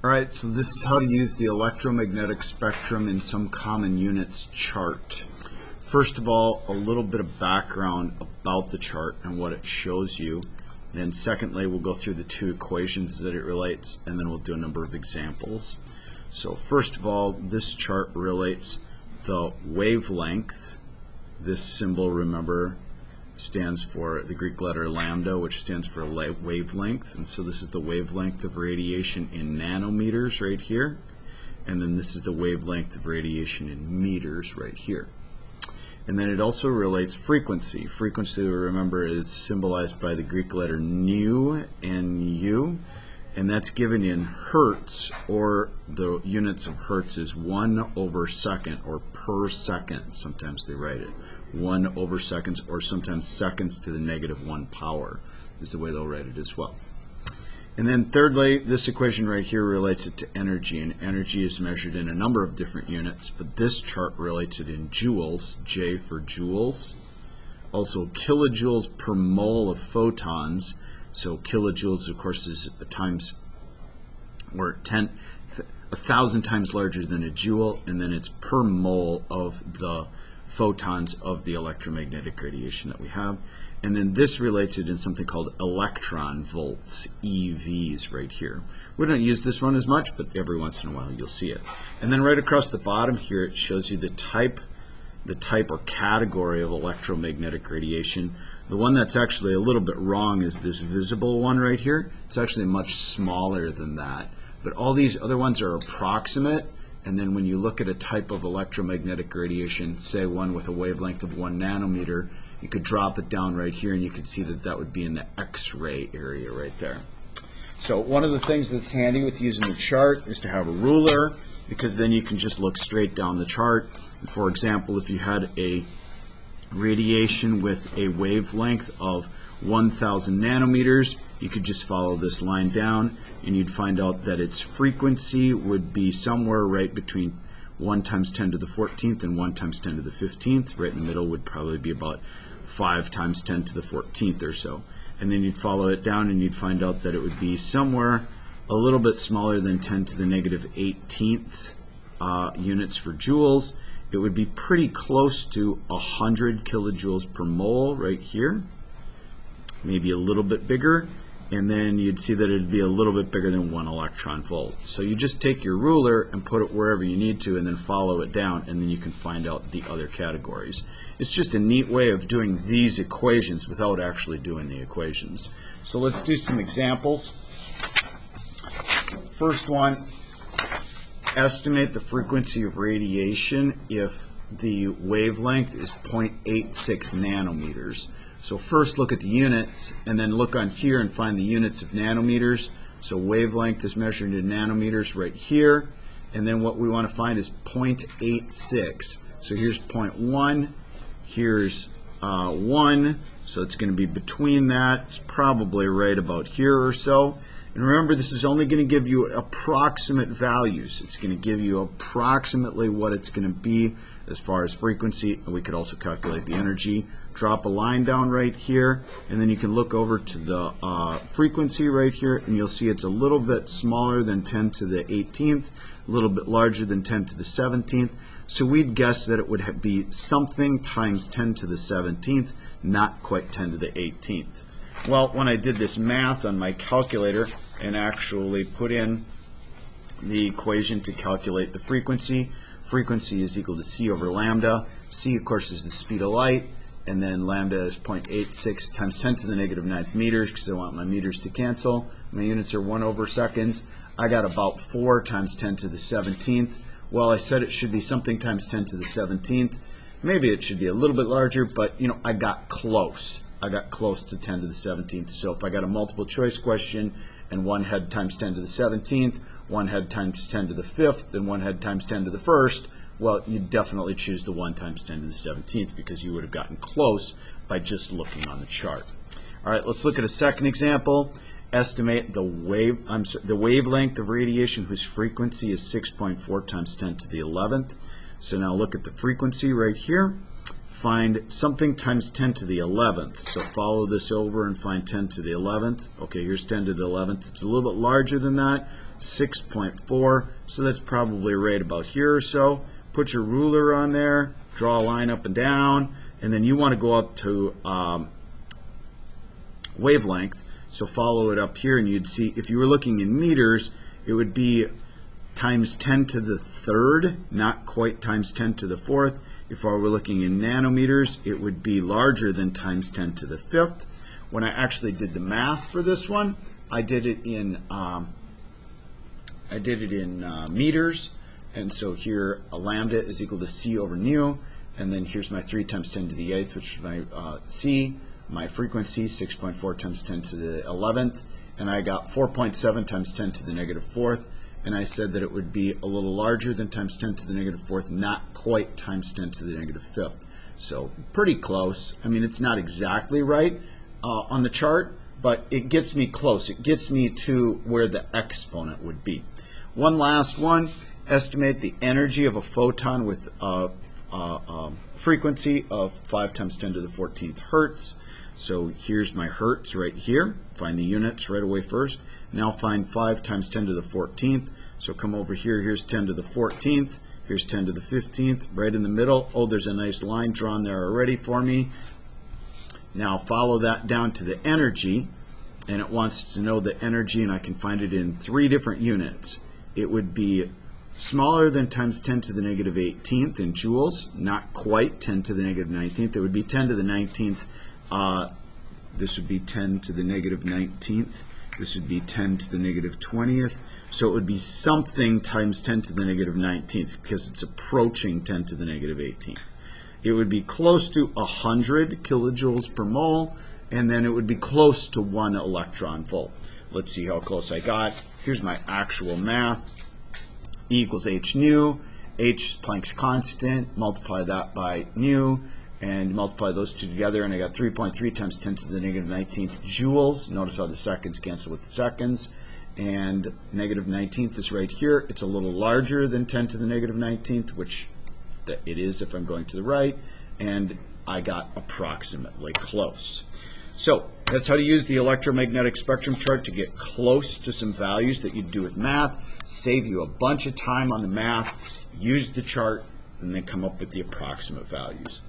Alright, so this is how to use the electromagnetic spectrum in some common units chart. First of all, a little bit of background about the chart and what it shows you. Then secondly, we'll go through the two equations that it relates, and then we'll do a number of examples. So first of all, this chart relates the wavelength. This symbol, remember, stands for the Greek letter lambda, which stands for wavelength. And so this is the wavelength of radiation in nanometers right here. And then this is the wavelength of radiation in meters right here. And then it also relates frequency. Frequency, remember, is symbolized by the Greek letter nu, N-U. And that's given in hertz, or the units of hertz is 1/second, or per second. Sometimes they write it 1/seconds, or sometimes seconds to the -1 power is the way they'll write it as well. And then thirdly, this equation right here relates it to energy, and energy is measured in a number of different units, but this chart relates it in joules, J for joules. Also kilojoules per mole of photons. So kilojoules, of course, is times, or 1,000 times larger than a joule, and then it's per mole of the photons of the electromagnetic radiation that we have. And then this relates it in something called electron volts, EVs, right here. We don't use this one as much, but every once in a while you'll see it. And then right across the bottom here, it shows you the type or category of electromagnetic radiation. The one that's actually a little bit wrong is this visible one right here. It's actually much smaller than that. But all these other ones are approximate, and then when you look at a type of electromagnetic radiation, say one with a wavelength of 1 nanometer, you could drop it down right here and you could see that that would be in the X-ray area right there. So one of the things that's handy with using the chart is to have a ruler, because then you can just look straight down the chart. For example, if you had a radiation with a wavelength of 1,000 nanometers, you could just follow this line down and you'd find out that its frequency would be somewhere right between 1 times 10 to the 14th and 1 times 10 to the 15th. Right in the middle would probably be about 5 times 10 to the 14th or so. And then you'd follow it down and you'd find out that it would be somewhere a little bit smaller than 10 to the -18th units for joules. It would be pretty close to 100 kilojoules per mole right here, maybe a little bit bigger, and then you'd see that it would be a little bit bigger than 1 electron volt. So you just take your ruler and put it wherever you need to and then follow it down, and then you can find out the other categories. It's just a neat way of doing these equations without actually doing the equations. So let's do some examples. First one, estimate the frequency of radiation if the wavelength is 0.86 nanometers. So first look at the units, and then look on here and find the units of nanometers. So wavelength is measured in nanometers right here, and then what we want to find is 0.86. So here's 0.1, here's 1, so it's going to be between that. It's probably right about here or so. And remember, this is only going to give you approximate values. It's going to give you approximately what it's going to be as far as frequency, and we could also calculate the energy. Drop a line down right here, and then you can look over to the frequency right here, and you'll see it's a little bit smaller than 10 to the 18th, a little bit larger than 10 to the 17th. So we'd guess that it would be something times 10 to the 17th, not quite 10 to the 18th. Well, when I did this math on my calculator and actually put in the equation to calculate the frequency, frequency is equal to c over lambda. C, of course, is the speed of light, and then lambda is 0.86 times 10 to the -9th meters, because I want my meters to cancel. My units are 1/seconds. I got about 4 times 10 to the 17th. Well, I said it should be something times 10 to the 17th. Maybe it should be a little bit larger, but you know, I got close. I got close to 10 to the 17th. So if I got a multiple choice question and one had times 10 to the 17th, one had times 10 to the 5th, and one had times 10 to the 1st, well, you'd definitely choose the 1 times 10 to the 17th because you would have gotten close by just looking on the chart. All right, let's look at a second example. Estimate the wavelength of radiation whose frequency is 6.4 times 10 to the 11th. So now look at the frequency right here. Find something times 10 to the 11th. So follow this over and find 10 to the 11th. Okay, here's 10 to the 11th. It's a little bit larger than that. 6.4, so that's probably right about here or so. Put your ruler on there, draw a line up and down, and then you want to go up to wavelength, so follow it up here, and you'd see, if you were looking in meters, it would be times 10 to the third, not quite times 10 to the fourth. If I were looking in nanometers, it would be larger than times 10 to the fifth. When I actually did the math for this one, I did it in meters, and so here a lambda is equal to c over nu, and then here's my 3 times 10 to the 8th, which is my c, my frequency, 6.4 times 10 to the 11th, and I got 4.7 times 10 to the negative 4th, and I said that it would be a little larger than times 10 to the negative 4th, not quite times 10 to the negative 5th. So pretty close. I mean, it's not exactly right on the chart, but it gets me close. It gets me to where the exponent would be. One last one, estimate the energy of a photon with a frequency of 5 times 10 to the 14th hertz. So here's my hertz right here. Find the units right away first. Now find 5 times 10 to the 14th. So come over here. Here's 10 to the 14th. Here's 10 to the 15th. Right in the middle. Oh, there's a nice line drawn there already for me. Now follow that down to the energy. And it wants to know the energy, and I can find it in 3 different units. It would be smaller than times 10 to the negative 18th in joules, not quite 10 to the negative 19th. It would be 10 to the 19th. This would be 10 to the negative 19th. This would be 10 to the negative 20th. So it would be something times 10 to the negative 19th because it's approaching 10 to the negative 18th. It would be close to 100 kilojoules per mole, and then it would be close to 1 electron volt. Let's see how close I got. Here's my actual math. E equals h nu. H is Planck's constant. Multiply that by nu, and multiply those two together, and I got 3.3 times 10 to the negative 19th joules. Notice how the seconds cancel with the seconds. And negative 19th is right here. It's a little larger than 10 to the negative 19th, which it is if I'm going to the right. And I got approximately close. So that's how to use the electromagnetic spectrum chart to get close to some values that you'd do with math. Save you a bunch of time on the math. Use the chart and then come up with the approximate values.